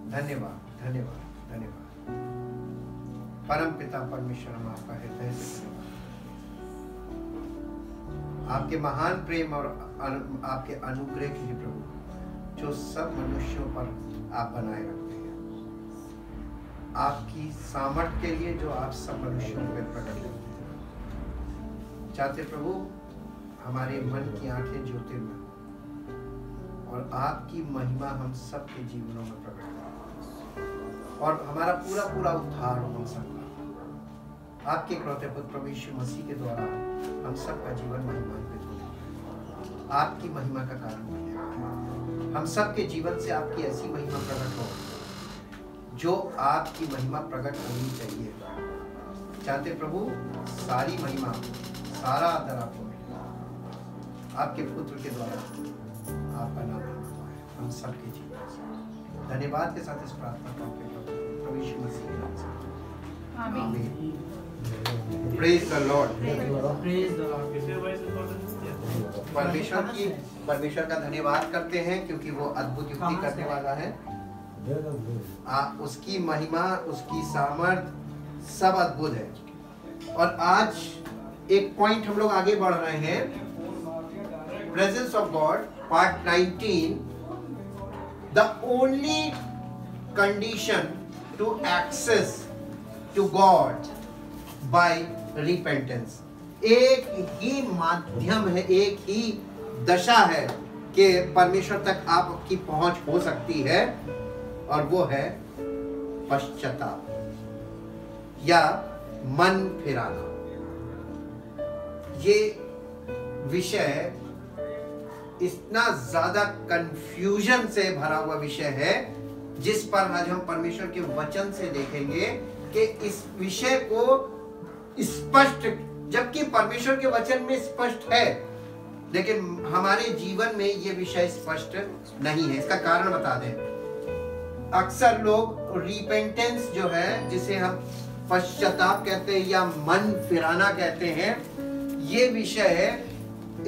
धन्यवाद, धन्यवाद, धन्यवाद। परम पिता परमेश्वर, हम आपका हृदय से धन्यवाद, आपके महान प्रेम और आपके अनुग्रह के लिए प्रभु, जो सब मनुष्यों पर आप बनाए रखते हैं, आपकी सामर्थ के लिए जो आप सब मनुष्यों पर प्रकट करते हैं। चाहते प्रभु हमारे मन की आंखें ज्योतिर्मय और आपकी महिमा हम सबके जीवनों में प्रकट हो और हमारा पूरा पूरा उद्धार हो हम सबका। आपके इकलौते पुत्र प्रभु यीशु मसीह के द्वारा हम सबका जीवन महिमान्वित हो, आपकी महिमा का कारण बने। हम सबके जीवन से आपकी ऐसी महिमा प्रकट हो जो आपकी महिमा प्रकट होनी चाहिए। चाहते प्रभु सारी महिमा, सारा आदर आपको मिले, आपके पुत्र के द्वारा आपका नाम हम सबके जीवन से। धन्यवाद के साथ इस प्रार्थना करते प्रभु यीशु मसीह के नाम से, आमीन। Praise the Lord, praise the Lord. परमेश्वर का धन्यवाद करते हैं क्योंकि वो अद्भुत युक्ति करने वाला है। उसकी महिमा, उसकी सामर्थ सब अद्भुत है। और आज एक पॉइंट हम लोग आगे बढ़ रहे हैं, presence of God part 19, the only condition to access to God by repentance. एक ही माध्यम है, एक ही दशा है कि परमेश्वर तक आपकी पहुंच हो सकती है, और वो है पश्चाताप या मन फिराना। ये विषय इतना ज्यादा कंफ्यूजन से भरा हुआ विषय है, जिस पर आज हम परमेश्वर के वचन से देखेंगे कि इस विषय को स्पष्ट, जबकि परमेश्वर के वचन में स्पष्ट है, लेकिन हमारे जीवन में ये विषय स्पष्ट नहीं है। इसका कारण बता दें। अक्सर लोग रिपेंटेंस जो है, जिसे हम पश्चाताप कहते हैं या मन फिराना कहते हैं, ये विषय,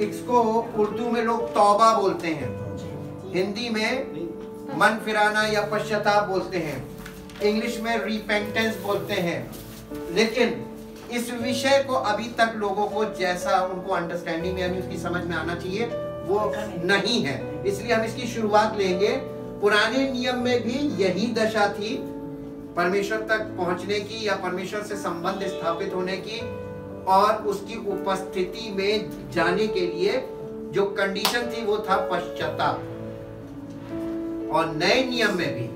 इसको उर्दू में लोग तौबा बोलते हैं, हिंदी में मन फिराना या पश्चाताप बोलते हैं, इंग्लिश में रिपेंटेंस बोलते हैं। लेकिन इस विषय को अभी तक लोगों को जैसा उनको अंडरस्टैंडिंग यानी उसकी समझ में आना चाहिए वो नहीं है। इसलिए हम इसकी शुरुआत लेंगे। पुराने नियम में भी यही दशा थी, परमेश्वर तक पहुंचने की या परमेश्वर से संबंध स्थापित होने की और उसकी उपस्थिति में जाने के लिए जो कंडीशन थी वो था पश्चाताप। और नए नियम में भी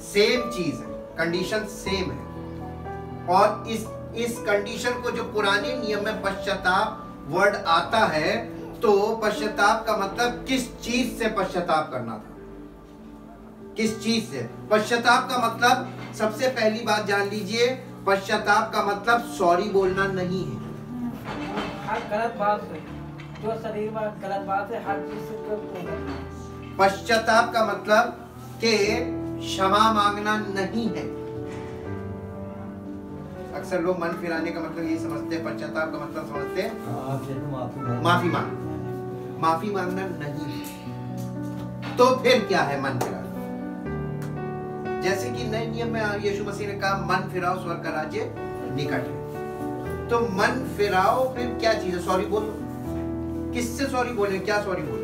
सेम चीज है, कंडीशन सेम है। और इस कंडीशन को जो पुराने नियम में पश्चाताप वर्ड आता है, तो पश्चाताप का मतलब किस चीज से पश्चाताप करना था, किस चीज से। पश्चाताप का मतलब, सबसे पहली बात जान लीजिए, पश्चाताप का मतलब सॉरी बोलना नहीं है। हर गलत बात से, जो शरीर में गलत बात है, हर चीज से पश्चाताप का मतलब कि क्षमा मांगना नहीं है। अक्सर लोग मन फिराने का मतलब यही समझते हैं, पश्चाताप का मतलब समझते हैं माफी मांगना। माफी मांगना नहीं है। तो फिर क्या है मन फिराना? जैसे कि नए नियम में यीशु मसीह ने कहा, मन फिराओ स्वर्ग का राज्य निकट है। तो मन फिराओ, फिर क्या चीज है? सॉरी बोलो। किससे सॉरी बोले? क्या सॉरी बोले?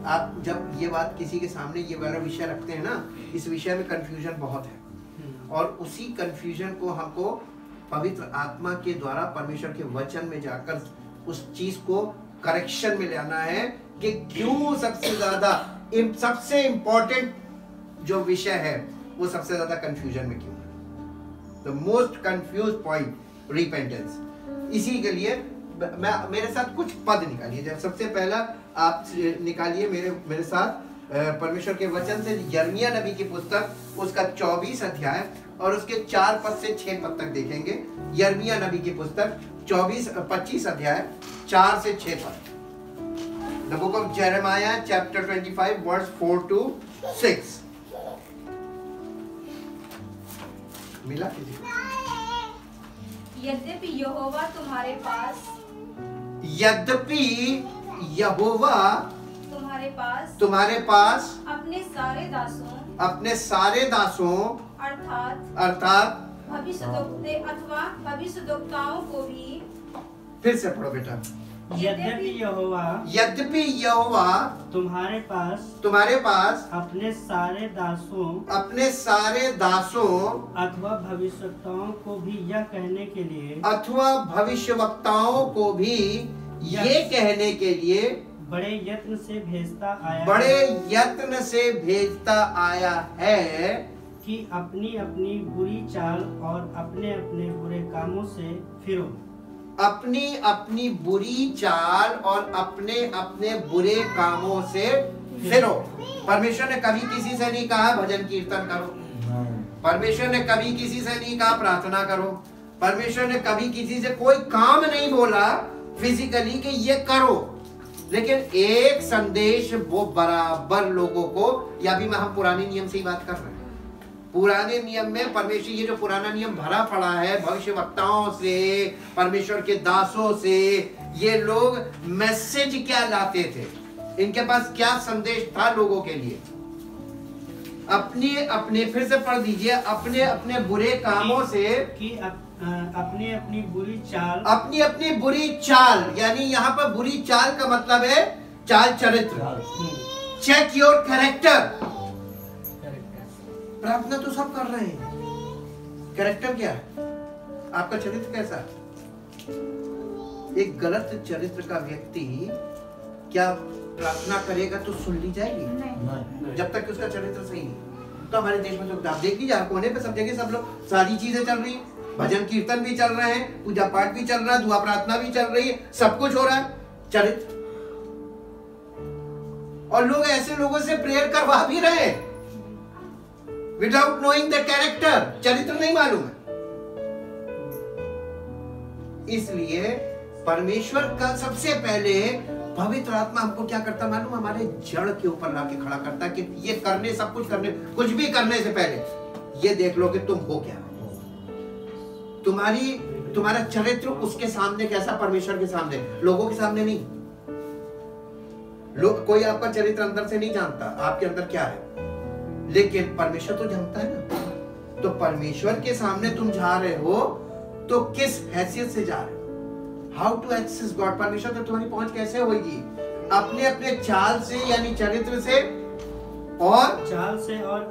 आप जब ये बात किसी के सामने ये वाला विषय रखते हैं ना, इस विषय में कंफ्यूजन बहुत है, और उसी कंफ्यूजन को हमको पवित्र आत्मा के द्वारा परमेश्वर के वचन में जाकर उस चीज को करेक्शन में लाना है कि क्यों सबसे इंपॉर्टेंट जो विषय है वो सबसे ज्यादा कंफ्यूजन में क्यों है। The most confuse point repentance. इसी के लिए मेरे साथ कुछ पद निकालिए। जब सबसे पहला आप निकालिए मेरे साथ परमेश्वर के वचन से यिर्मयाह नबी की पुस्तक, उसका 24 अध्याय और उसके 4 पद से 6 पद तक देखेंगे। यिर्मयाह नबी की पुस्तक 25 अध्याय 4 से 6 पद। The book of Jeremiah chapter 25 verse 4 to 6। मिला? यद्यपि यहोवा तुम्हारे पास तुम्हारे पास अपने सारे अपने सारे दासों अर्थात भविष्यद्वक्ताओं को भी। फिर से पढ़ो बेटा। यद्यपि यहोवा तुम्हारे पास अपने सारे दासों अथवा भविष्यवक्ताओं को भी यह कहने के लिए बड़े यत्न से भेजता आया है कि अपनी अपनी बुरी चाल और अपने अपने बुरे कामों से फिरो। अपनी अपनी बुरी चाल और अपने अपने बुरे कामों से फिरो। परमेश्वर ने कभी किसी से नहीं कहा भजन कीर्तन करो। परमेश्वर ने कभी किसी से नहीं कहा प्रार्थना करो। परमेश्वर ने कभी किसी से कोई काम नहीं बोला फिजिकली कि ये करो, लेकिन एक संदेश वो बराबर लोगों को, या भी हम पुराने नियम से ही बात कर रहे हैं। पुराने नियम में परमेश्वर, ये जो पुराना नियम भरा पड़ा है भविष्यवक्ताओं से, परमेश्वर के दासों से, ये लोग मैसेज क्या लाते थे, इनके पास क्या संदेश था लोगों के लिए। अपने अपने, फिर से पढ़ दीजिए, अपने अपने बुरे कामों से अपनी अपनी बुरी चाल, यानी यहाँ पर बुरी चाल का मतलब है चाल चरित्र। Check your character. प्रार्थना तो सब कर रहे हैं, कैरेक्टर क्या है, आपका चरित्र कैसा है। एक गलत चरित्र का व्यक्ति क्या प्रार्थना करेगा तो सुन ली जाएगी? नहीं। जब तक उसका चरित्र सही नहीं। तो हमारे देश में तो आप देख लीजिए, कोने पे सब जगह सब लोग, सारी चीजें चल रही है, भजन कीर्तन भी चल रहे हैं, पूजा पाठ भी चल रहा है, दुआ प्रार्थना भी चल रही है, सब कुछ हो रहा है, चरित्र। और लोग ऐसे लोगों से प्रेयर करवा भी रहे हैं विदाउट नोइंग द कैरेक्टर, चरित्र नहीं मालूम है। इसलिए परमेश्वर का सबसे पहले पवित्र आत्मा हमको क्या करता मालूम, हमारे जड़ के ऊपर लाके खड़ा करता है कि ये करने, सब कुछ करने, कुछ भी करने से पहले ये देख लो कि तुम हो क्या, तुम्हारा चरित्र उसके सामने कैसा, परमेश्वर के सामने, लोगों के सामने नहीं। लोग, कोई आपका चरित्र अंदर से नहीं जानता आपके अंदर क्या है, लेकिन परमेश्वर तो जानता है ना। तो परमेश्वर के सामने तुम जा रहे हो तो किस हैसियत से जा रहे हो, हाउ टू एक्सेस गॉड। परमेश्वर तक तुम्हारी पहुंच कैसे होगी, अपने अपने चाल से, यानी चरित्र से, और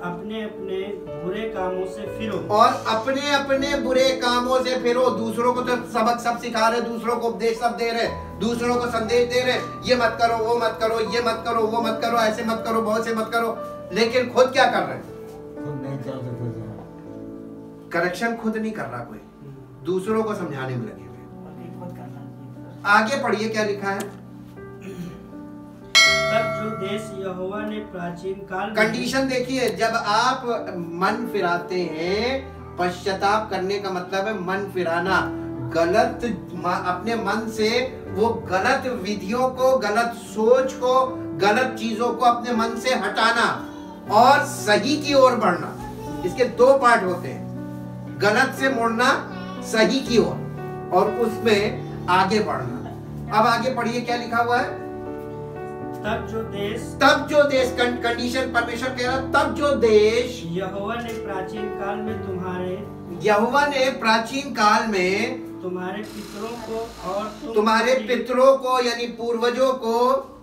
अपने अपने बुरे कामों से फिरो, और अपने अपने बुरे कामों से फिरो। दूसरों को तो सबक सब सिखा रहे, दूसरों को उपदेश सब दे रहे, दूसरों को संदेश दे रहे, ये मत करो, वो मत करो, ये मत करो, वो मत करो, ऐसे मत करो, बहुत से मत करो, लेकिन खुद क्या कर रहे हैं, करेक्शन खुद नहीं कर रहा कोई, दूसरों को समझाने में लगे हुए। आगे पढ़िए क्या लिखा है। तब जो देश यहोवा ने प्राचीन काल, कंडीशन देखिए, जब आप मन फिराते हैं, पश्चाताप करने का मतलब है मन फिराना, गलत अपने मन से वो गलत विधियों को, गलत सोच को, गलत चीजों को अपने मन से हटाना और सही की ओर बढ़ना। इसके दो पार्ट होते हैं, गलत से मुड़ना, सही की ओर, और उसमें आगे बढ़ना। अब आगे पढ़िए क्या लिखा हुआ है। तब जो देश कंडीशन परमेश्वर कह रहा, तब जो देश यहोवा ने प्राचीन काल में तुम्हारे पितरों को यानी पूर्वजों को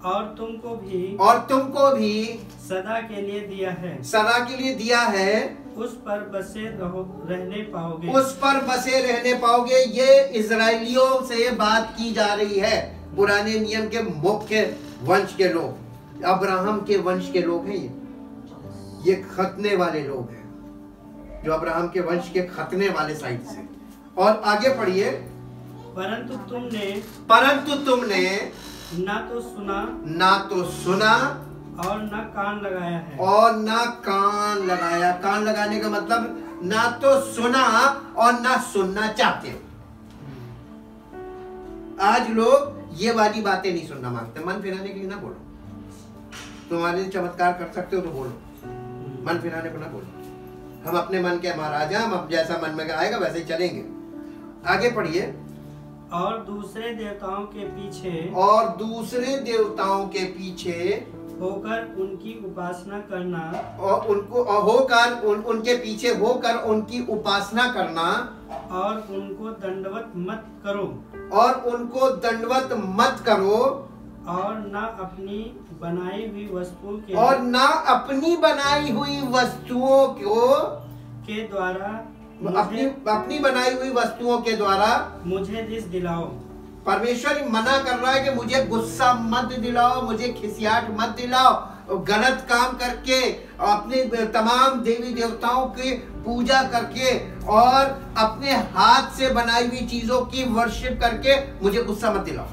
और तुमको भी सदा के लिए दिया है, उस पर बसे रहने पाओगे। ये इजराइलियों से बात की जा रही है, पुराने नियम के मुख्य वंश के लोग, अब्राहम के वंश के लोग हैं। ये खतने वाले लोग हैं, जो अब्राहम के वंश के खतने वाले साइड से। और आगे पढ़िए। परंतु तुमने ना तो सुना और न कान लगाया है। कान लगाने का मतलब ना तो सुना और ना सुनना चाहते हो। आज लोग ये वाली बातें नहीं सुनना मांगते। मन फिराने के लिए ना बोलो, तुम्हारे चमत्कार कर सकते हो तो बोलो, मन फिराने को ना बोलो। हम अपने मन के महाराजा, हम जैसा मन में आएगा वैसे ही चलेंगे। आगे पढ़िए। और दूसरे देवताओं के पीछे होकर उनकी उपासना करना और उनको होकर उनके पीछे होकर उनकी उपासना करना और उनको दंडवत मत करो और उनको दंडवत मत करो और न अपनी बनाई हुई वस्तुओं और ना अपनी बनाई हुई वस्तुओं को के द्वारा अपनी बनाई हुई वस्तुओं के द्वारा मुझे रिस दिलाओ। परमेश्वर मना कर रहा है कि मुझे गुस्सा मत दिलाओ, मुझे खिसियाट मत दिलाओ। गलत काम करके अपने तमाम देवी देवताओं की पूजा करके और अपने हाथ से बनाई हुई चीजों की वर्शिप करके मुझे गुस्सा मत दिलाओ।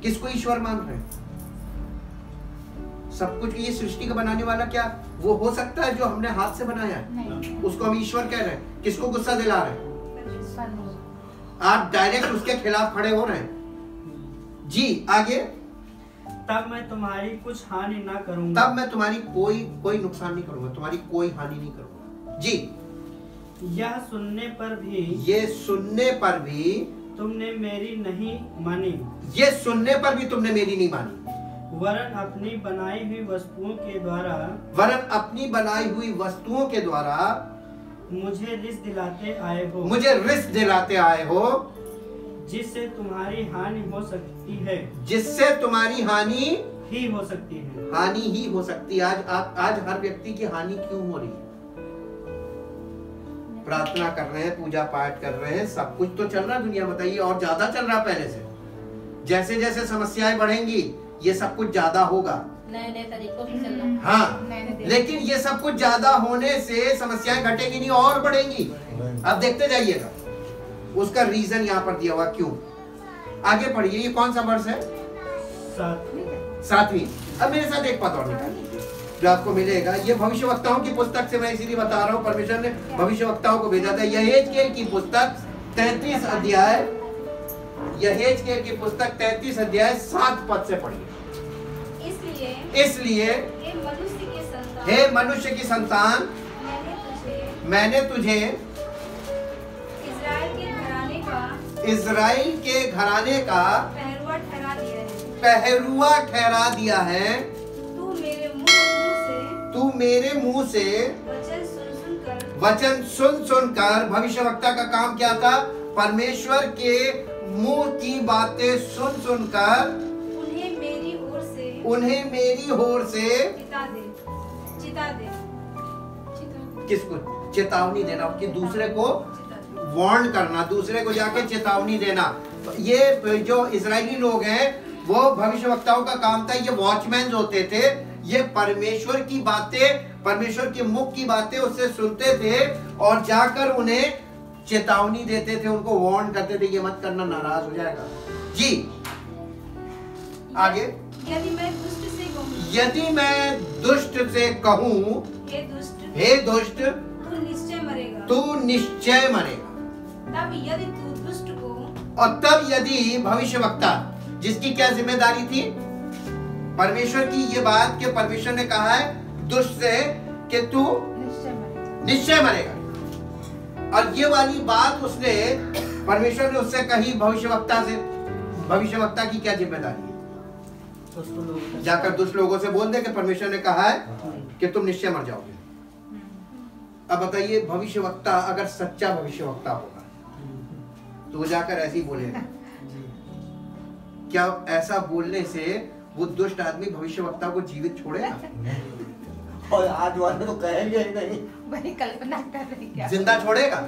किसको ईश्वर मान रहे हैं? सब कुछ ये सृष्टि का बनाने वाला क्या वो हो सकता है जो हमने हाथ से बनाया है? उसको हम ईश्वर कह रहे हैं। किसको गुस्सा दिला रहे हैं? आप डायरेक्ट उसके खिलाफ खड़े हो रहे हैं। जी आगे। तब मैं तुम्हारी कुछ हानि ना करूंगा। तब मैं तुम्हारी कोई नुकसान नहीं करूंगा, तुम्हारी कोई हानि नहीं करूंगा। जी। यह सुनने पर भी ये सुनने पर भी तुमने मेरी नहीं मानी। ये सुनने पर भी तुमने मेरी नहीं मानी। वरन अपनी बनाई हुई वस्तुओं के द्वारा वरन अपनी बनाई हुई वस्तुओं के द्वारा मुझे रिस दिलाते आए हो। मुझे रिस दिलाते आए हो जिससे तुम्हारी हानि हो सकती है। जिससे तुम्हारी हानि ही हो सकती है। हानि ही हो सकती है। आज हर व्यक्ति की हानि क्यों हो रही है? प्रार्थना कर रहे हैं, पूजा पाठ कर रहे हैं, सब कुछ तो चल रहा है दुनिया, बताइए, और ज्यादा चल रहा है पहले से। जैसे जैसे समस्याएं बढ़ेंगी ये सब कुछ ज्यादा होगा, नए तरीकों से चल रहा है। हाँ, लेकिन ये सब कुछ ज्यादा होने से समस्याएं घटेगी नहीं और बढ़ेंगी। अब देखते जाइएगा, उसका रीजन यहाँ पर दिया हुआ क्यों। आगे पढ़िए, ये कौन सा वर्ष है? 7वीं। अब मेरे साथ एक पद और निकालिए जो आपको मिलेगा। ये भविष्यवक्ताओं की पुस्तक से मैं इसीलिए बता रहा हूँ, परमेश्वर ने भविष्यवक्ताओं को भेजा था। यहेजकेल की पुस्तक 33 अध्याय, यहेजकेल की पुस्तक 33 अध्याय 7 पद से पढ़िए। इसलिए हे मनुष्य की संतान, मैंने तुझे इज़राइल के घराने का पहरुआ ठहरा दिया है। तू मेरे मुंह से वचन सुन सुनकर, भविष्यवक्ता का काम क्या था? परमेश्वर के मुंह की बातें सुन सुनकर उन्हें मेरी ओर से चिता दे। किसको चेतावनी देना? कि दूसरे को वार्न करना, दूसरे को जाके चेतावनी देना। ये जो इजरायली लोग हैं वो भविष्यवक्ताओं का काम था, ये वॉचमैन होते थे। ये परमेश्वर की बातें, परमेश्वर के मुख की बातें उससे सुनते थे और जाकर उन्हें चेतावनी देते थे, उनको वार्न करते थे, ये मत करना, नाराज हो जाएगा। जी आगे। यदि मैं दुष्ट से कहूँ, हे दुष्ट, तू निश्चय मरेगा। तब यदि तू दुष्ट को, और तब यदि भविष्यवक्ता, जिसकी क्या जिम्मेदारी थी? परमेश्वर की ये बात कि परमेश्वर ने कहा है दुष्ट से कि तू निश्चय मरेगा, और ये वाली बात उसने, परमेश्वर ने उससे कही भविष्यवक्ता से। भविष्यवक्ता की क्या जिम्मेदारी है? जाकर दुष्ट लोगों से बोल दे कि परमेश्वर ने कहा है कि तुम निश्चय मर जाओगे। अब बताइए, भविष्यवक्ता अगर सच्चा भविष्यवक्ता होगा तो वो जाकर ऐसे ही बोलेगा? क्या ऐसा बोलने से वो दुष्ट आदमी भविष्यवक्ता को जीवित छोड़ेगा? और आज वाले तो कहेंगे ही नहीं, बड़ी कल्पना कर रही क्या? जिंदा छोड़ेगा?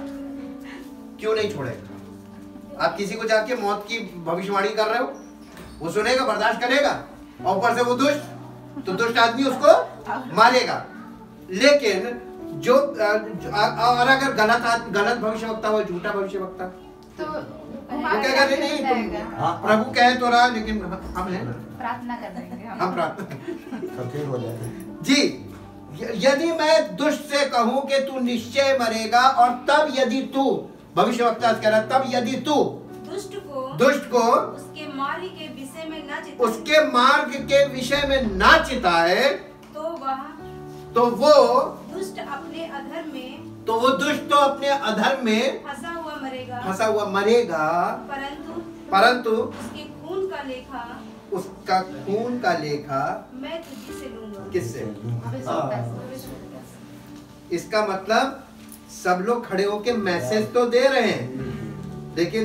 क्यों नहीं छोड़ेगा? आप किसी को जाके मौत की भविष्यवाणी कर रहे हो, वो सुनेगा, बर्दाश्त करेगा, और ऊपर से वो दुष्ट, तो दुष्ट आदमी उसको मारेगा। लेकिन जो और अगर गलत भविष्यवक्ता हो, झूठा भविष्यवक्ता, तो वो क्या कर रहे? नहीं, तुम प्रभु कहे तो रहा, लेकिन हम हैं, प्रार्थना कर देंगे हम प्रार्थना ठीक हो जाएगा। जी। यदि मैं दुष्ट से कहूं कि तू निश्चय मरेगा, और तब यदि तू, भविष्यवक्ता कह रहा, तब यदि तू दुष्ट को उसके मार्ग के विषय में ना चिताए, तो वो दुष्ट अपने अधर्म में, तो वो दुष्ट तो अपने अधर्म में फंसा हुआ मरेगा, परंतु उसके खून का लेखा उसका खून का लेखा मैं तुझी से लूंगा। किससे? हाँ। इसका मतलब सब लोग खड़े होके मैसेज तो दे रहे हैं, लेकिन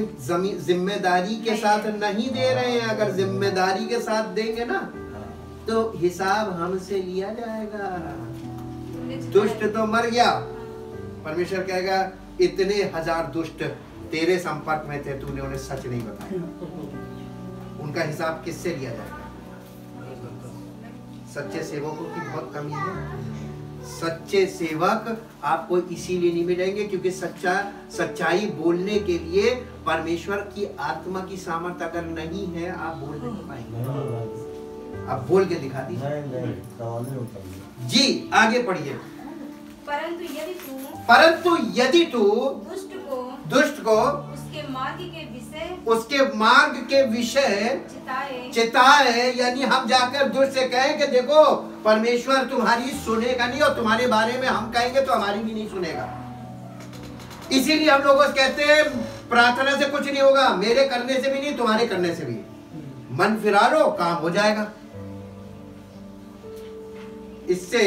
जिम्मेदारी के साथ नहीं दे रहे हैं। अगर जिम्मेदारी के साथ देंगे ना तो हिसाब हमसे लिया जाएगा। दुष्ट तो मर गया, परमेश्वर कहेगा इतने हजार दुष्ट तेरे संपर्क में थे, तूने उन्हें सच नहीं बताया, उनका हिसाब किससे लिया जाएगा? सच्चे सेवकों की बहुत कमी है। सच्चे सेवक आपको इसीलिए नहीं मिलेंगे क्योंकि सच्चाई बोलने के लिए परमेश्वर की आत्मा की सामर्थ्य अगर नहीं है, आप बोल नहीं पाएंगे। आप बोल के दिखा दीजिए। जी आगे पढ़िए। परंतु यदि तू दुष्ट को उसके मार्ग के विषय चिताए, यानी हम जाकर दुष्ट से कहें कि देखो परमेश्वर तुम्हारी सुनेगा नहीं और तुम्हारे बारे में हम कहेंगे तो हमारी भी नहीं सुनेगा। इसीलिए हम लोगों से कहते हैं प्रार्थना से कुछ नहीं होगा, मेरे करने से भी नहीं, तुम्हारे करने से भी। मन फिरा लो, काम हो जाएगा। इससे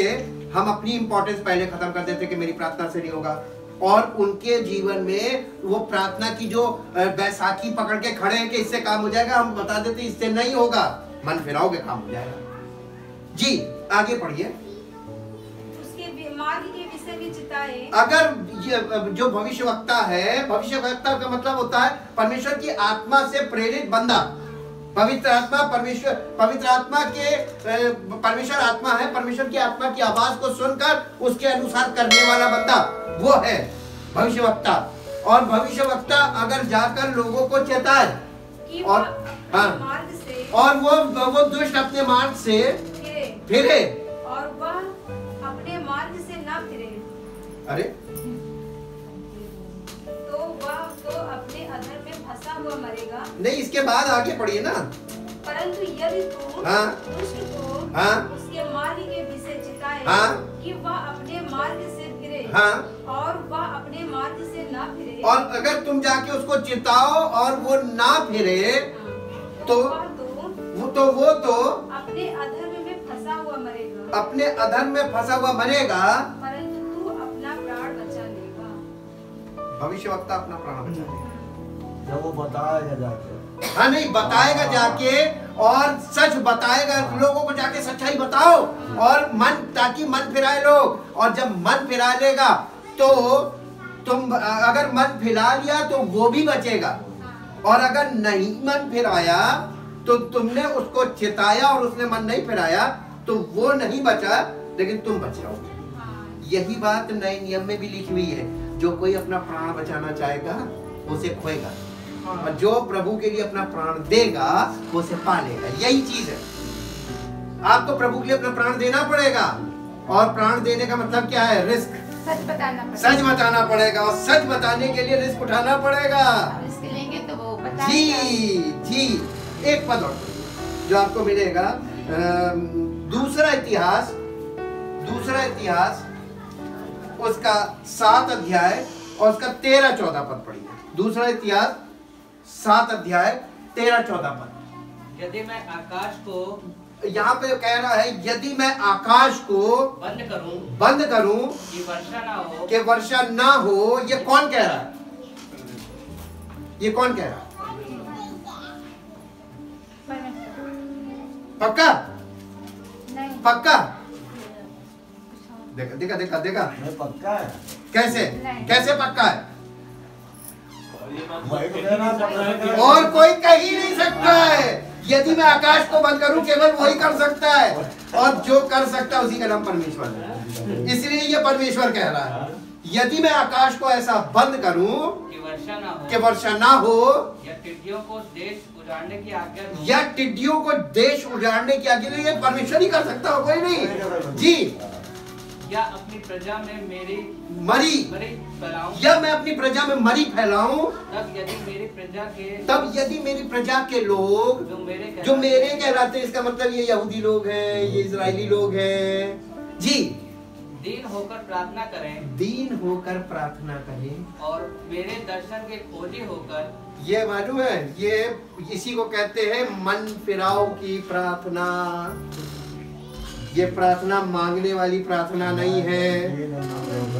हम अपनी इंपॉर्टेंस पहले खत्म कर देते कि मेरी प्रार्थना से नहीं होगा, और उनके जीवन में वो प्रार्थना की जो बैसाखी पकड़ के खड़े हैं कि इससे काम हो जाएगा, हम बता देते इससे नहीं होगा, मन फिराओगे काम हो जाएगा। जी आगे पढ़िए। उसके मार्ग के विषय में चिताए। अगर जो भविष्यवक्ता है, भविष्यवक्ता का मतलब होता है परमेश्वर की आत्मा से प्रेरित बंदा। पवित्र आत्मा पवित्र आत्मा के परमेश्वर आत्मा है, परमेश्वर की आत्मा की आवाज को सुनकर उसके अनुसार करने वाला बंदा वो है भविष्यवक्ता। और भविष्यवक्ता अगर जाकर लोगों को चेताए और मार्ग से, और वो दुष्ट अपने मार्ग से फिरे और वह अपने मार्ग से न फिरे, अरे तो वह तो अपने अधर में फंसा हुआ मरेगा। नहीं, इसके बाद आगे पढ़िए ना। परंतु यदि तू दुष्ट को उसके मार्ग के विषय चिताए कि वह अपने मार्ग से फिरे और वह अपने मार्ग से ना फिरे, और अगर तुम जाके उसको चिताओ और वो ना फिरे तो वो तो अपने अधर्म में फंसा हुआ मरेगा, अपने अधर्म में फंसा हुआ मरेगा, परंतु तू अपना प्राण बचा लेगा। भविष्यवक्ता अपना प्राण बचा लेगा जब वो बताएगा जाके। हाँ नहीं, बताएगा जाके और सच बताएगा, लोगों को जाके सच्चाई बताओ और मन, ताकि मन फिराए लोग। और जब मन फिरा लेगा तो तुम, अगर मन फिरा लिया तो वो भी बचेगा, और अगर नहीं मन फिराया तो तुमने उसको चिताया और उसने मन नहीं फिराया तो वो नहीं बचा, लेकिन तुम बच जाओगे। यही बात नए नियम में भी लिखी हुई है, जो कोई अपना प्राण बचाना चाहेगा उसे खोएगा, और जो प्रभु के लिए अपना प्राण देगा वो उसे पालेगा। यही चीज है, आपको प्रभु के लिए अपना प्राण देना पड़ेगा, और प्राण देने का मतलब क्या है? रिस्क, सच बताना पड़ेगा। सच बताना पड़ेगा, और सच बताने के लिए रिस्क उठाना पड़ेगा। रिस्क लेंगे तो वो बताएगा। जी एक पद और जो आपको मिलेगा, दूसरा इतिहास उसका 7 अध्याय और उसका 13-14 पद पढ़िए। दूसरा इतिहास 7 अध्याय 13-14 पद। यदि मैं आकाश को, यहाँ पे कह रहा है यदि मैं आकाश को बंद करूं कि वर्षा ना हो, ये कौन कह रहा है? ये कौन कह रहा है? पक्का? नहीं। पक्का? देखा मैं पक्का है। कैसे पक्का है? वही तो कहना पड़ रहा है। और कोई कह ही नहीं सकता है। यदि मैं आकाश को बंद करूं, केवल वही कर सकता है, और जो कर सकता है उसी का नाम परमेश्वर है। इसलिए ये परमेश्वर कह रहा है, यदि मैं आकाश को ऐसा बंद करूं कि वर्षा ना हो, या टिड्डियों को देश उजाड़ने की आज्ञा दूं, या टिड्डियों को देश उजाड़ने की आज्ञा, ये परमेश्वर ही कर सकता हो, कोई नहीं। जी, या अपनी प्रजा में मेरी मरी फैलाऊं, या मैं अपनी प्रजा में मरी फैलाऊं, तब यदि मेरी प्रजा के लोग जो मेरे कहलाते हैं, इसका मतलब ये यहूदी लोग हैं, ये इजरायली लोग हैं, जी, दीन होकर प्रार्थना करें दीन होकर प्रार्थना करें और मेरे दर्शन के खोजी होकर। ये मालूम है, ये इसी को कहते हैं मन फिराव की प्रार्थना। ये प्रार्थना मांगने वाली प्रार्थना नहीं है।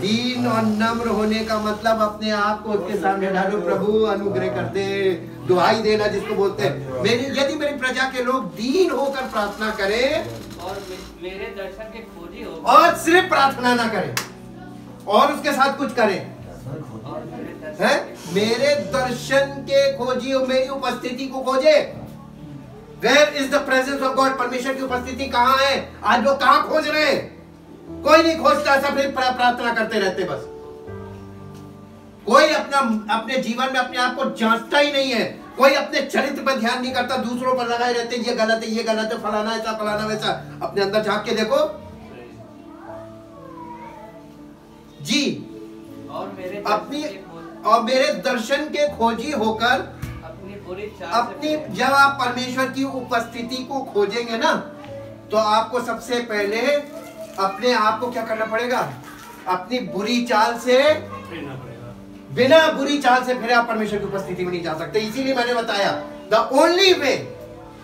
दीन और नम्र होने का मतलब अपने आप को उसके सामने डालो, प्रभु अनुग्रह कर दे, दुआई देना जिसको बोलते हैं। यदि मेरी प्रजा के लोग दीन होकर प्रार्थना करें और मेरे दर्शन के खोजी हो, और सिर्फ प्रार्थना ना करें और उसके साथ कुछ करें, है मेरे दर्शन के खोजी और मेरी उपस्थिति को खोजे। Where is the presence of God? परमेश्वर की उपस्थिति कहाँ है? आज लोग कहाँ खोज रहे हैं? कोई नहीं खोजता, सब प्रार्थना करते रहते बस। कोई अपने जीवन में अपने आप को जांचता ही नहीं है। कोई अपने चरित्र पर ध्यान नहीं करता, दूसरों पर लगाए रहते, ये गलत है, ये गलत है, फलाना ऐसा, फलाना वैसा। अपने अंदर झांक के देखो जी। और मेरे दर्शन के खोजी होकर अपनी, जब आप परमेश्वर की उपस्थिति को खोजेंगे ना, तो आपको सबसे पहले अपने आप को क्या करना पड़ेगा? अपनी बुरी चाल से, बिना बुरी चाल से फिर आप परमेश्वर की उपस्थिति में नहीं जा सकते। इसीलिए मैंने बताया the only way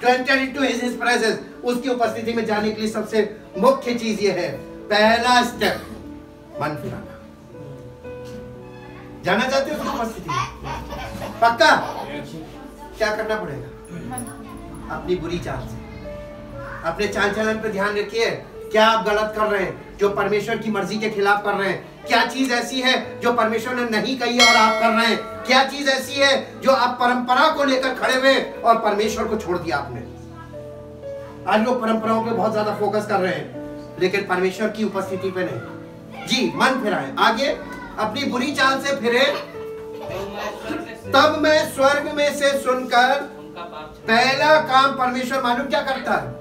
to enter into his presence, उसकी उपस्थिति में जाने के लिए सबसे मुख्य चीज ये है, पहला स्टेप मन फिराना। जाना चाहते हो उसकी उपस्थिति में? पक्का? क्या करना पड़ेगा? अपनी बुरी चाल से, अपने चाल चलन पे ध्यान रखिए। क्या आप गलत कर रहे हैं जो परमेश्वर की मर्जी के खिलाफ कर रहे हैं? क्या चीज ऐसी है जो परमेश्वर ने नहीं कही है और आप कर रहे हैं? क्या चीज ऐसी है जो आप परंपरा को लेकर खड़े हुए और परमेश्वर को छोड़ दिया आपने? आज लोग परंपराओं पे बहुत ज्यादा फोकस कर रहे हैं, लेकिन परमेश्वर की उपस्थिति पे नहीं। जी, मन फिराएं, आगे अपनी बुरी चाल से फिरे, तब मैं स्वर्ग में से सुनकर। पहला काम परमेश्वर मालूम क्या करता है?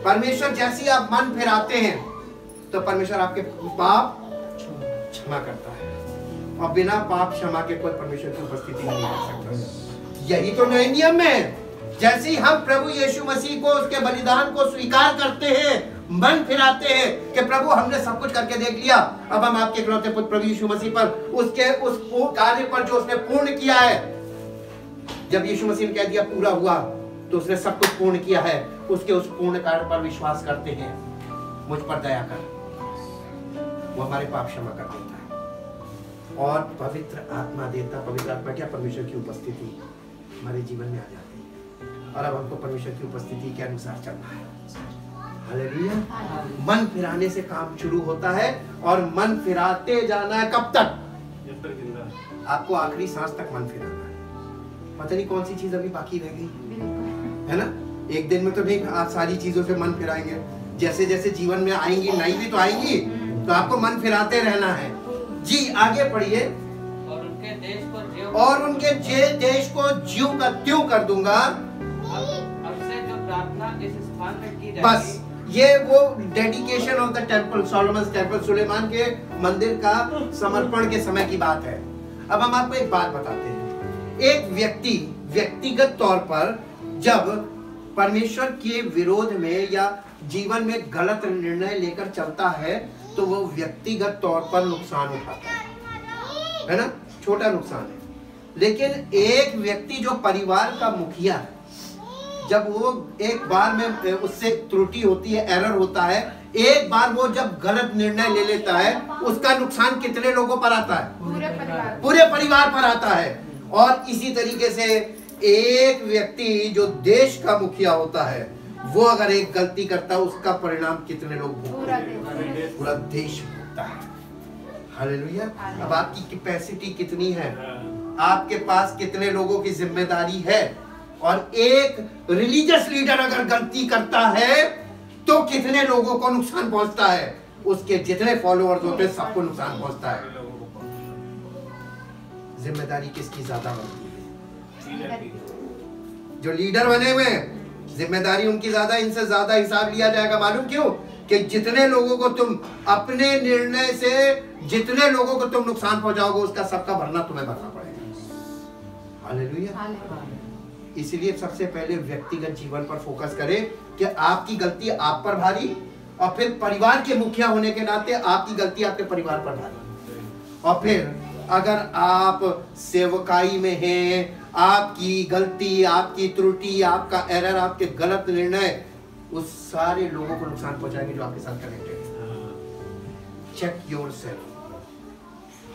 परमेश्वर जैसे आप मन फिराते हैं तो परमेश्वर आपके पाप क्षमा करता है, और बिना पाप क्षमा के कोई परमेश्वर की उपस्थिति में नहीं आ सकता। यही तो नए नियम में है। जैसे ही हम प्रभु यीशु मसीह को, उसके बलिदान को स्वीकार करते हैं, मन फिराते हैं कि प्रभु हमने सब कुछ करके देख लिया, अब हम आपके इकलौते पुत्र प्रभु यीशु मसीह पर, उसके उस कार्य पर जो उसने पूर्ण किया है, जब यीशु मसीह ने कह दिया पूरा हुआ, तो उसने सब कुछ पूर्ण किया है, उसके उस पूर्ण कार्य पर विश्वास करते हैं, मुझ पर दया कर, वो हमारे पाप क्षमा कर देता है और पवित्र आत्मा देता। पवित्र आत्मा क्या? परमेश्वर की उपस्थिति हमारे जीवन में आ जाती है, और अब हमको परमेश्वर की उपस्थिति के अनुसार चलना है। हालेलुया। मन फिराने से काम शुरू होता है, और मन फिराते जाना है। कब तक? आपको आखिरी सांस तक मन फिराना है। पता नहीं कौन सी चीज अभी बाकी रह गई है ना। एक दिन में तो नहीं आप सारी चीजों से मन फिराएंगे, जैसे जैसे जीवन में आएंगी, नई भी तो आएंगी, तो आपको मन फिराते रहना है। जी, आगे पढ़िए। और उनके देश को ज्यों का त्यों कर दूंगा। अब से जो प्रार्थना इस स्थान में की जाएगी। बस ये वो dedication of the temple, Solomon temple, सुलेमान के मंदिर का समर्पण के समय की बात है। अब हम आपको एक बात बताते हैं। एक व्यक्ति व्यक्तिगत तौर पर जब परमेश्वर के विरोध में या जीवन में गलत निर्णय लेकर चलता है, तो वो व्यक्तिगत तौर पर नुकसान उठाता है ना, छोटा नुकसान है। लेकिन एक व्यक्ति जो परिवार का मुखिया है, जब वो एक बार में उससे त्रुटि होती है, एरर होता है, एक बार वो जब गलत निर्णय ले लेता है, उसका नुकसान कितने लोगों पर आता है? पूरे परिवार पर आता है। और इसी तरीके से एक व्यक्ति जो देश का मुखिया होता है, वो अगर एक गलती करता है, उसका परिणाम कितने लोग भोगते हैं? पूरा देश भोगता है। हालेलुया। अब आपकी कैपेसिटी कितनी है, आपके पास कितने लोगों की जिम्मेदारी है, और एक रिलीजियस लीडर अगर गलती करता है तो कितने लोगों को नुकसान पहुंचता है? उसके जितने फॉलोअर्स होते हैं सबको नुकसान पहुंचता है। जिम्मेदारी किसकी ज्यादा बनती है? जो लीडर बने हुए हैं, जिम्मेदारी उनकी ज्यादा, इनसे ज्यादा हिसाब लिया जाएगा। मालूम क्यों? कि जितने लोगों को तुम अपने निर्णय से, जितने लोगों को तुम नुकसान पहुंचाओगे, उसका सबका भरना तुम्हें भरना पड़ेगा। हालेलुया। इसलिए सबसे पहले व्यक्तिगत जीवन पर फोकस करें कि आपकी गलती आप पर भारी और फिर परिवार के मुखिया होने के नाते आपकी गलती आपके परिवार पर डाली। और फिर अगर आप सेवकाई में हैं, आपकी गलती, आपकी त्रुटि, आपका एरर, आपके गलत निर्णय उस सारे लोगों को नुकसान पहुंचाएंगे जो आपके साथ कनेक्टेड है। Check yourself.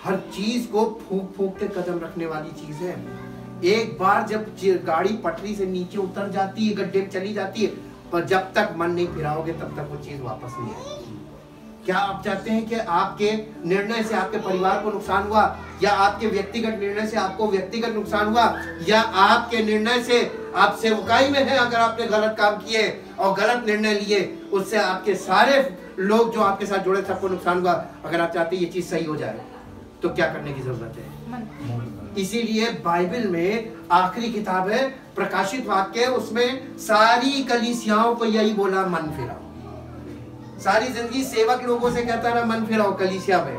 हर चीज को फूंक फूंक के कदम रखने वाली चीज है। एक बार जब गाड़ी पटरी से नीचे उतर जाती है, गड्ढे में चली जाती है, पर जब तक मन नहीं फिराओगे तब तक वो चीज वापस नहीं आएगी। क्या आप चाहते हैं कि आपके निर्णय से आपके परिवार को नुकसान हुआ, या आपके व्यक्तिगत निर्णय से आपको व्यक्तिगत नुकसान हुआ, या आपके निर्णय से आप सेवकाई में हैं, अगर आपने गलत काम किए और गलत निर्णय लिए उससे आपके सारे लोग जो आपके साथ जुड़े सबको नुकसान हुआ। अगर आप चाहते हैं ये चीज सही हो जाए तो क्या करने की जरूरत है? इसीलिए बाइबल में आखिरी किताब है प्रकाशित वाक्य, उसमें सारी कलीसियाओं को यही बोला, मन फिराओ। सारी जिंदगी सेवक लोगों से कहता रहा मन फिराओ कलीसिया में,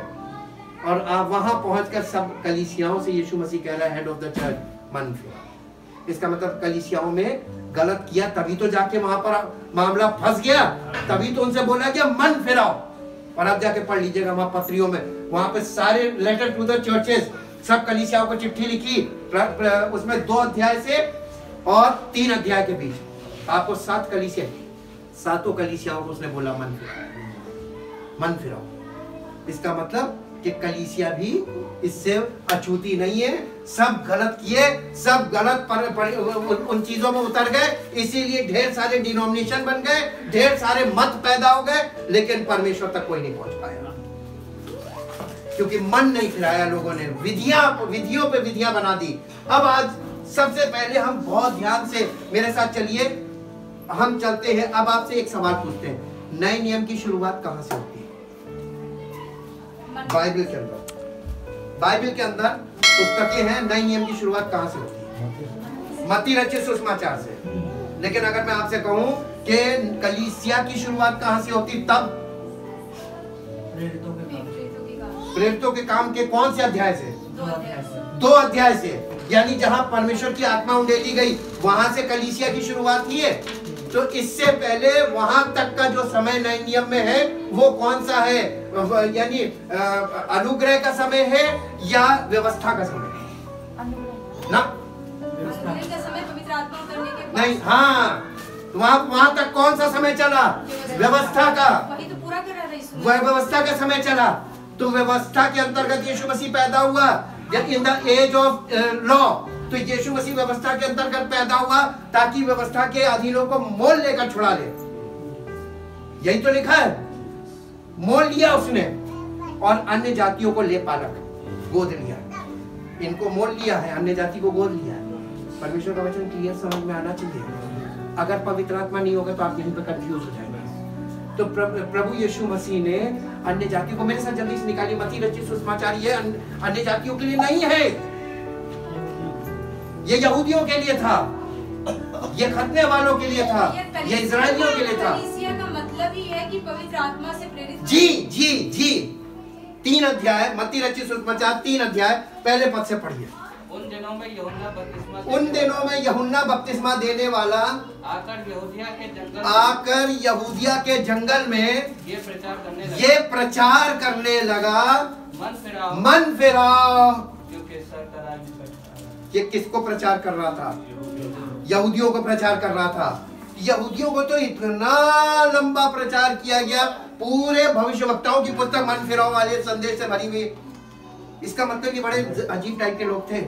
और आप वहां पहुंचकर सब कलीसियाओं से यीशु मसीह कह रहा है हेड ऑफ द चर्च, मन फिराओ। इसका मतलब कलीसियाओं में गलत किया तभी तो जाके वहां पर मामला फंस गया, तभी तो उनसे बोला गया मन फिराओ। और आप जाके पढ़ लीजिएगा वहां पत्रियों में, वहां पे सारे लेटर टू द चर्चेस, सब कलीसियाओं को चिट्ठी लिखी, उसमें 2 अध्याय से और 3 अध्याय के बीच आपको 7 कलीसिया, 7 कलीसियाओं को उसने बोला मन फिराओ, मन फिराओ। इसका मतलब कि कलीसिया भी इससे अछूती नहीं है। सब गलत किए, सब गलत उन चीजों में उतर गए, इसीलिए ढेर सारे डिनोमिनेशन बन गए, ढेर सारे मत पैदा हो गए, लेकिन परमेश्वर तक कोई नहीं पहुंच पाया, क्योंकि मन नहीं फिराया लोगों ने, विधियों पे विधियां बना दी। अब आज सबसे पहले हम बहुत ध्यान से मेरे साथ चलिए, हम चलते हैं। अब आपसे एक सवाल पूछते हैं, नए नियम की शुरुआत कहां से होती है? बाइबल के अंदर, बाइबल के अंदर पुस्तकें हैं, नए नियम की शुरुआत कहां से होती है? मत्ती रचित सुसमाचार से। लेकिन अगर मैं आपसे कहूं कि कलीसिया की शुरुआत कहां से होती, तब प्रेरितों के काम के कौन से अध्याय से? 2 अध्याय से। यानी जहां परमेश्वर की आत्मा उंडेली गई वहां से कलीसिया की शुरुआत की है। तो इससे पहले वहां तक का जो समय नए नियम में है वो कौन सा है? यानी अनुग्रह का समय है या व्यवस्था का समय है? ना, अनुग्रह का समय पवित्र आत्मा उतरने के बाद। नहीं, हाँ, वहां तक कौन सा समय चला? व्यवस्था का। वही तो पूरा कर रहा था इसमें। वह व्यवस्था का समय चला। तो व्यवस्था के अंतर्गत यीशु मसीह पैदा हुआ, in the age of law. तो यीशु मसीह व्यवस्था के अंतर्गत पैदा हुआ ताकि व्यवस्था के अधीनों को मोल लेकर छुड़ा ले। यही तो लिखा है, मोल लिया उसने और अन्य जातियों को ले पालक, गोद लिया। इनको मोल लिया है, अन्य जाति को गोद लिया है। परमेश्वर का वचन क्लियर समझ में आना चाहिए। अगर पवित्र आत्मा नहीं होगा तो आप यहीं पर कंफ्यूज हो जाएंगे। तो प्रभु यीशु मसीह ने अन्य जातियों को, मेरे साथ जल्दी से निकालिए मत्ती रचित सुसमाचार, ये अन्य जातियों के लिए नहीं है, ये यहूदियों के लिए था, ये खतने वालों के लिए था, ये इजराइलियों के लिए था। कलीसिया का मतलब ही है कि पवित्र आत्मा से प्रेरित। जी जी जी। 3 अध्याय मत्ती रचित सुसमाचार 3 अध्याय पहले पद से पढ़िए। उन दिनों में यूहन्ना बपतिस्मा देने वाला आकर यहूदिया के जंगल में ये प्रचार करने लगा, मन फिराओ, क्योंकि सर का राज्य। ये किसको प्रचार कर रहा था? यहूदियों को प्रचार कर रहा था। यहूदियों को तो इतना लंबा प्रचार किया गया, पूरे भविष्यवक्ताओं की पुस्तक मन फिराओ वाले संदेश से भरी हुई। इसका मतलब ये बड़े अजीब टाइप के लोग थे,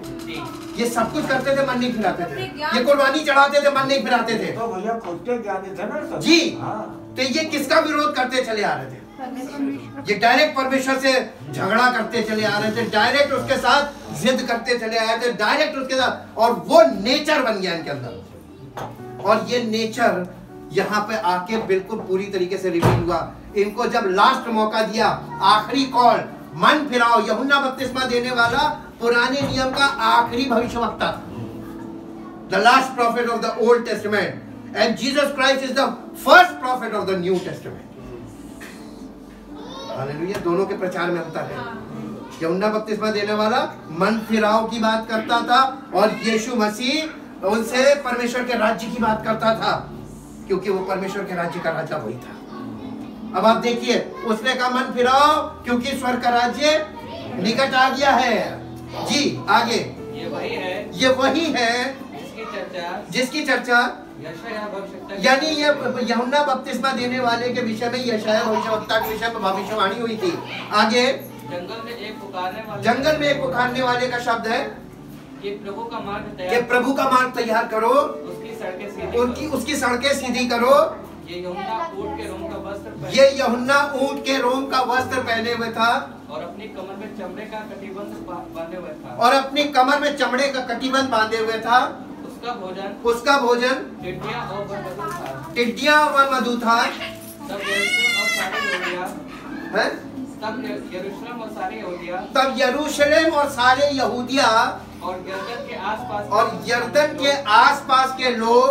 ये सब कुछ करते थे, मन नहीं फिराते थे। ये कुर्बानी चढ़ाते थे, मन नहीं फिराते थे। तो भैया खुद ज्ञानी थे ना जी। हाँ। तो ये किसका विरोध करते चले आ रहे थे? ये डायरेक्ट परमेश्वर से झगड़ा करते चले आ रहे थे, डायरेक्ट उसके साथ जिद करते चले आए थे, डायरेक्ट उसके साथ, और वो नेचर बन गया इनके अंदर। और ये नेचर यहाँ पे आके बिल्कुल पूरी तरीके से रिवील हुआ। इनको जब लास्ट मौका दिया, आखिरी कॉल, मन फिराओ। यूहन्ना बपतिस्मा देने वाला पुराने नियम का आखिरी भविष्यवक्ता, the last profit of the old testament, and Jesus Christ is the first profit of the new testament. Hallelujah. दोनों के प्रचार में अंतर है। यूहन्ना बपतिस्मा देने वाला मन फिराओ की बात करता था, और यीशु मसीह उनसे परमेश्वर के राज्य की बात करता था, क्योंकि वो परमेश्वर के राज्य का राजा वही था। अब आप देखिए, उसने कहा मन फिराओ क्योंकि स्वर्ग का राज्य निकट आ गया है। जी आगे। ये वही है जिसकी चर्चा यानी ये यूहन्ना बपतिस्मा देने वाले के विषय में यशायाह भविष्यवक्ता के विषय में भविष्यवाणी हुई थी। आगे, जंगल में एक पुकारने वाले का शब्द है कि प्रभु का मार्ग तैयार करो, उसकी सड़कें सीधी करो। ये यूहन्ना ऊंट के रोम का वस्त्र पहने हुए था और अपनी कमर में चमड़े का कटिबंध बांधे हुए था। उसका भोजन टिड्डियां और मधु था। तब यरूशलेम और सारे यहूदिया और यरदन के आसपास के लोग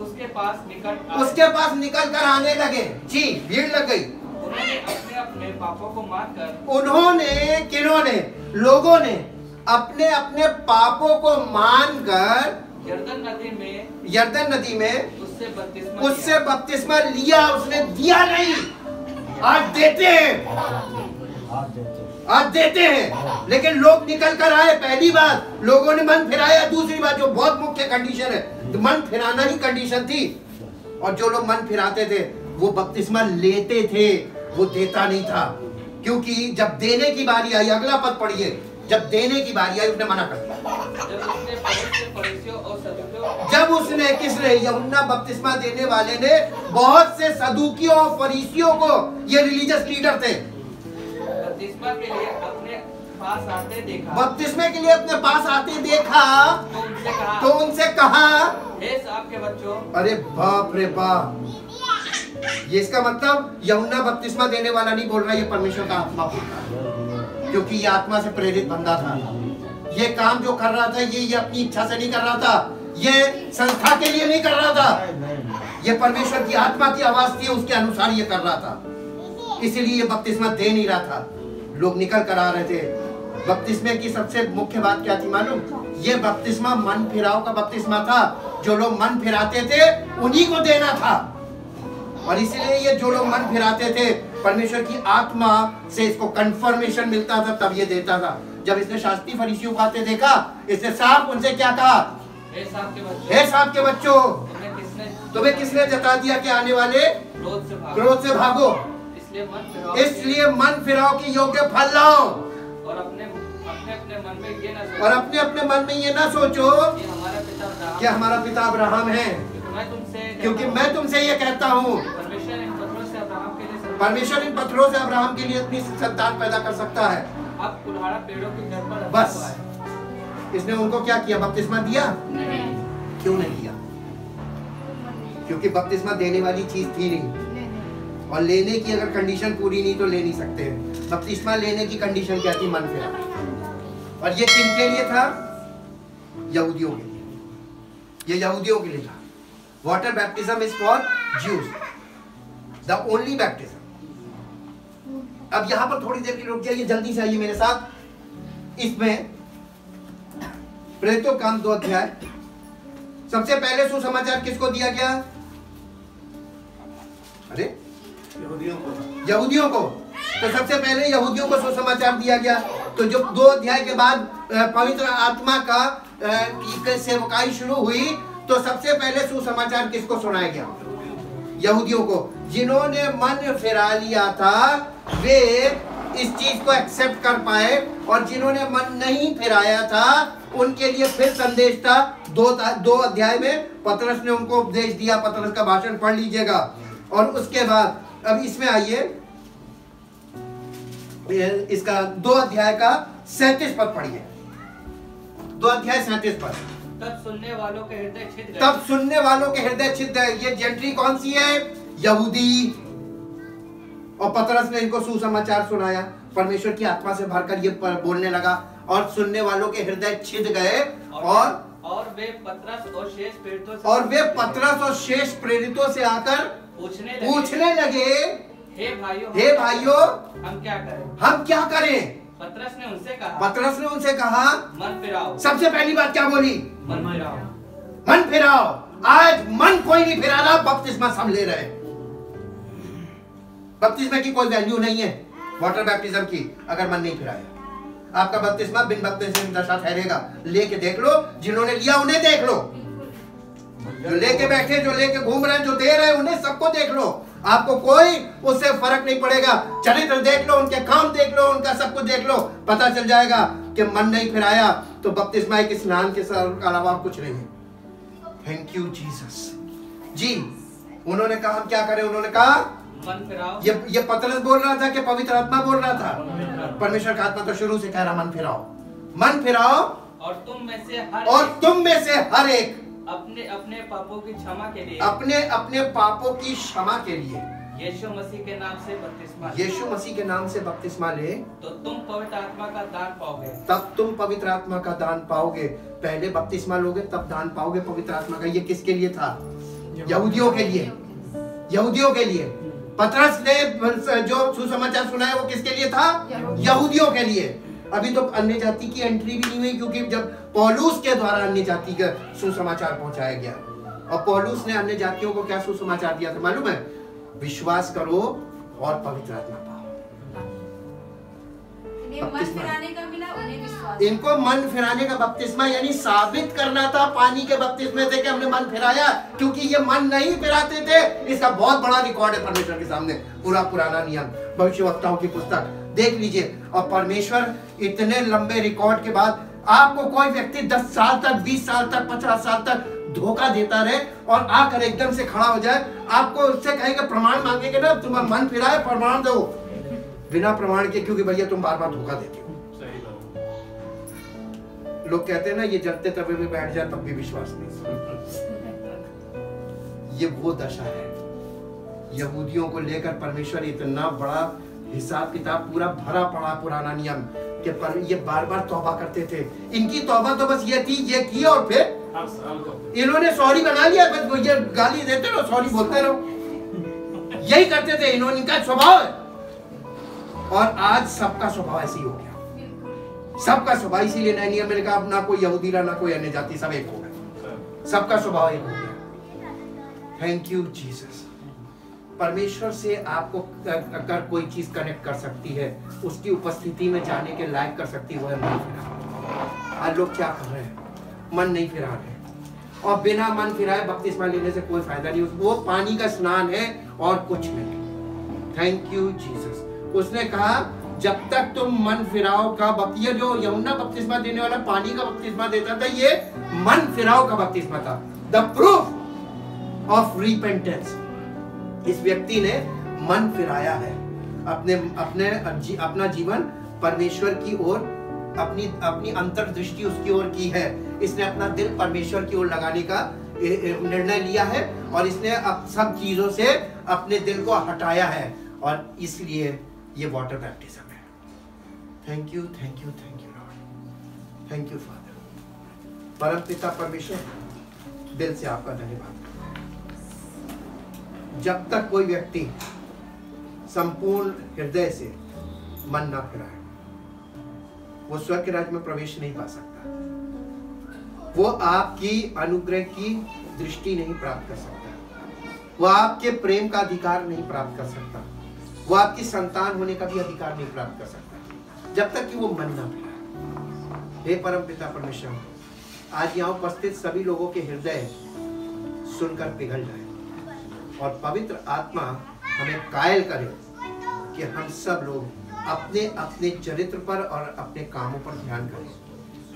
उसके पास निकल कर आने लगे। जी, भीड़ लग गई। उन्होंने अपने पापों को मानकर किन्होंने? लोगों ने अपने अपने पापों को मानकर यरदन नदी में उससे बपतिस्मा लिया। उसने दिया नहीं, आज देते हैं। लेकिन लोग निकल कर आए। पहली बात लोगों ने मन फिराया। दूसरी बात जो बहुत मुख्य कंडीशन है, तो मन फिराना ही कंडीशन थी। और जो लोग मन फिराते थे वो बपतिस्मा लेते थे, वो देता नहीं था। क्योंकि जब देने की बारी आई, अगला पद पढ़िए, जब देने की बारी आई उसने मना कर दिया। किसने? यूहन्ना बपतिस्मा देने वाले ने बहुत से सदूकियों और फरीसियों को, ये रिलीजियस लीडर थे, बपतिस्मा के लिए अपने पास आते देखा तो उनसे कहा, हे साहब के बच्चों। अरे बाप रे बाप, ये इसका मतलब यूहन्ना बपतिस्मा देने वाला नहीं बोल रहा, ये परमेश्वर का आत्मा बोल रहा है। क्योंकि ये आत्मा से प्रेरित बंदा था। ये काम जो कर रहा था ये अपनी इच्छा से नहीं कर रहा था, ये संस्था के लिए नहीं कर रहा था, ये परमेश्वर की आत्मा की आवाज थी, उसके अनुसार ये कर रहा था। इसीलिए ये बपतिस्मा दे नहीं रहा था। लोग निकल कर आ रहे थे। बपतिस्मे की सबसे मुख्य बात क्या थी मालूम? ये बपतिस्मा मन फिराव का बपतिस्मा था। जो लोग मन फिराते थे उन्हीं को देना था। और इसीलिए ये जो लोग मन फिराते थे, परमेश्वर की आत्मा से इसको कंफर्मेशन मिलता था, तब ये देता था। जब इसने शास्त्री फरीसियों को आते देखा, इसने साफ उनसे क्या कहा? हे साहब के बच्चों, तुम्हें किसने जता दिया कि आने वाले क्रोध से भागो? इसलिए मन फिराओ कि योग्य फल लाओ। और अपने अपने मन में ये ना सोचो कि हमारा पिता अब्राहम है, क्योंकि मैं तुमसे ये कहता हूँ, परमेश्वर इन पत्थरों से अब्राहम के लिए अपनी संतान पैदा कर सकता है। अब कुल्हाड़ा पेड़ों के घर पर बस इसने उनको क्या किया? बपतिस्मा दिया? क्यों नहीं दिया? क्योंकि बपतिस्मा देने वाली चीज थी नहीं, और लेने की अगर कंडीशन पूरी नहीं तो ले नहीं सकते। बपतिस्मा लेने की कंडीशन क्या थी? मन फिरा। और ये किनके लिए था? यहूदियों के लिए। ये यहूदियों के लिए था। Water baptism is for Jews, the only baptism. अब यहां पर थोड़ी देर के रुक जाइए, जल्दी से आइए मेरे साथ। इसमें प्रेरितों काम 2 अध्याय। सबसे पहले सुसमाचार किसको दिया गया? अरे यहूदियों को। तो सबसे पहले यहूदियों को सुसमाचार दिया गया। तो जब 2 अध्याय के बाद पवित्र आत्मा का सेवकाई शुरू हुई, तो सबसे पहले सुसमाचार किसको सुनाया गया? यहूदियों को। जिन्होंने मन फिरा लिया था वे इस चीज को एक्सेप्ट कर पाए, और जिन्होंने मन नहीं फिराया था उनके लिए फिर संदेश था। 2 अध्याय में पतरस ने उनको उपदेश दिया। पतरस का भाषण पढ़ लीजिएगा। और उसके बाद अब इसमें आइए, इसका 2 अध्याय का 37 पद पढ़िए। 2 अध्याय 37 पद। तब सुनने वालों के हृदय छिद गए। ये जेंट्री कौन सी है? यहूदी। और पतरस ने इनको सुसमाचार सुनाया। परमेश्वर की आत्मा से भरकर ये बोलने लगा, और सुनने वालों के हृदय छिद गए। और वे पतरस और शेष प्रेरितों से आकर पूछने लगे, हे भाइयों, हम क्या करें? पतरस ने उनसे कहा, मन फिराओ। सबसे पहली बात क्या बोली? मन फिराओ। आज मन कोई नहीं फिरा रहा, बपतिस्मा सब ले रहे। बपतिस्मा की कोई वैल्यू नहीं है वाटर बैप्टिज्म की अगर मन नहीं फिराया। आपका बपतिस्मा बिन बपतिस्मा की दशा ठहरेगा। लेके देख लो, जिन्होंने लिया उन्हें देख लो, जो लेके बैठे, जो लेके घूम रहे हैं, जो दे रहे हैं, उन्हें सबको देख लो। आपको कोई उससे फर्क नहीं पड़ेगा। चरित्र देख लो, उनके काम देख लो, उनका सब कुछ देख लो, पता चल जाएगा कि मन नहीं फिराया तो बपतिस्मा के स्नान के अलावा कुछ नहीं है। थैंक यू जीसस जी। उन्होंने कहा हम क्या करें? उन्होंने कहा मन फिराओ। ये पतरस बोल रहा था कि पवित्र आत्मा बोल रहा था? परमेश्वर का आत्मा तो शुरू से कह रहा मन फिराओ, मन फिराओ, और तुम में से हर एक अपने अपने पापों की क्षमा के लिए, अपने अपने पापों की क्षमा के लिए यीशु मसीह के नाम से बपतिस्मा, यीशु मसीह के नाम से बपतिस्मा ले, तो तुम पवित्र आत्मा का दान पाओगे। तब तुम पवित्र आत्मा का दान पाओगे। पहले बपतिस्मा लोगे तब दान पाओगे पवित्र आत्मा का। ये किसके लिए था? यहूदियों के लिए, यहूदियों के लिए। पतरस ने जो सुसमाचार सुनाया वो किसके लिए था? यहूदियों के लिए। अभी तो अन्य जाति की एंट्री भी नहीं हुई, क्योंकि जब पौलुस के द्वारा अन्य जाति का सुसमाचार पहुंचाया गया, और पौलुस ने अन्य जातियों को क्या सुसमाचार दिया था मालूम है? विश्वास करो और पवित्र आत्मा पाओ। मन फिराने का मिला, उन्हें विश्वास। इनको मन फिराने का बपतिस्मा यानी साबित करना था पानी के बपतिस्मे से कि हमने मन फिराया, क्योंकि ये मन नहीं फिराते थे। इसका बहुत बड़ा रिकॉर्ड है परमेश्वर के सामने, पूरा पुराना नियम, भविष्यवक्ताओं की पुस्तक देख लीजिए। और परमेश्वर इतने लंबे रिकॉर्ड के बाद आपको कोई व्यक्ति 10 साल तक, 20 साल तक, 50 साल तक धोखा देता रहे और आकर एकदम से खड़ा हो जाए, आपको उससे कहेंगे प्रमाण मांगेंगे ना, तुम मन फिराए प्रमाण दो, बिना प्रमाण के, क्योंकि भैया तुम बार बार धोखा देते हो। लोग कहते हैं ना ये जलते तवे में बैठ जाए तब भी विश्वास नहीं। ये वो दशा है। यहूदियों को लेकर परमेश्वर इतना बड़ा हिसाब किताब पूरा भरा पड़ा पुराना नियम कि पर ये बार बार तौबा करते थे। इनकी तौबा तो बस ये थी, ये की और फिर इन्होंने सॉरी बना लिया, बस ये गाली देते रहो, सॉरी बोलते रहो, यही करते थे इन्होंने, इनका स्वभाव है। और आज सबका स्वभाव ऐसे ही हो गया, सबका स्वभाव। इसीलिए नए नियम में कहा ना कोई यहूदी रहा, ना कोई अन्य जाति, सब एक हो गए, सबका स्वभाव एक हो गया। Thank you Jesus. परमेश्वर से आपको अगर कोई चीज कनेक्ट कर सकती है, उसकी उपस्थिति में जाने के लायक कर सकती है, वो है मन फिरा। आज लोग क्या कर रहे हैं? मन नहीं फिरा रहे, और बिना मन फिराए बपतिस्मा लेने से कोई फायदा नहीं। वो पानी का स्नान है और कुछ नहीं। Thank you Jesus. उसने कहा जब तक तुम मन फिराओ का बपतिस्मा, जो यूहन्ना बपतिस्मा देने वाला पानी का बपतिस्मा देता था, ये मन फिराओ का बपतिस्मा था, द प्रूफ ऑफ रिपेंटेंस। इस व्यक्ति ने मन फिराया है, अपना जीवन परमेश्वर की ओर, अपनी अंतर्दृष्टि उसकी ओर की है। इसने अपना दिल परमेश्वर की ओर लगाने का निर्णय लिया है, और इसने अब सब चीजों से अपने दिल को हटाया है, और इसलिए ये वाटर बैप्टिज्म है। Thank you, thank you, thank you Lord, thank you father. परम पिता परमेश्वर, दिल से आपका धन्यवाद। जब तक कोई व्यक्ति संपूर्ण हृदय से मन ना फिराए, वो स्वर्ग के राज्य में प्रवेश नहीं पा सकता। वो आपकी अनुग्रह की दृष्टि नहीं प्राप्त कर सकता, वो आपके प्रेम का अधिकार नहीं प्राप्त कर सकता, वो आपकी संतान होने का भी अधिकार नहीं प्राप्त कर सकता, जब तक कि वो मन ना फिराए। हे परम पिता परमेश्वर, आज यहाँ उपस्थित सभी लोगों के हृदय सुनकर पिघल जाए, और पवित्र आत्मा हमें कायल करे कि हम सब लोग अपने अपने चरित्र पर और अपने कामों पर ध्यान करें।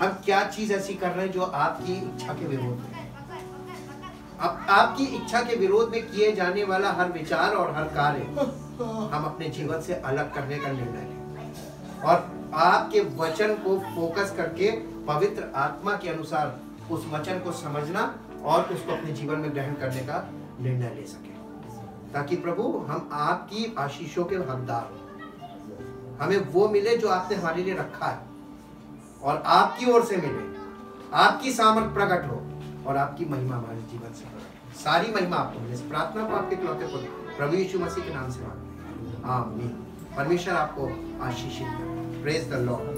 हम क्या चीज ऐसी कर रहे हैं जो आपकी इच्छा के विरोध में, अब आपकी इच्छा के विरोध में किए जाने वाला हर विचार और हर कार्य हम अपने जीवन से अलग करने का निर्णय लें, और आपके वचन को फोकस करके पवित्र आत्मा के अनुसार उस वचन को समझना और उसको अपने जीवन में ग्रहण करने का निर्णय ले सके, ताकि प्रभु हम आपकी आशीषों के हकदार, हमें वो मिले जो आपने हमारे लिए रखा है, और आपकी ओर से मिले, आपकी सामर्थ प्रकट हो, और आपकी महिमा हमारे जीवन से प्रकट हो। सारी महिमा आपको मिले। इस प्रार्थना को आपके इकलौते पुत्र प्रभु यीशु मसीह के नाम से मांगते हैं, आमीन। परमेश्वर आपको आशीषित करे। Praise the Lord.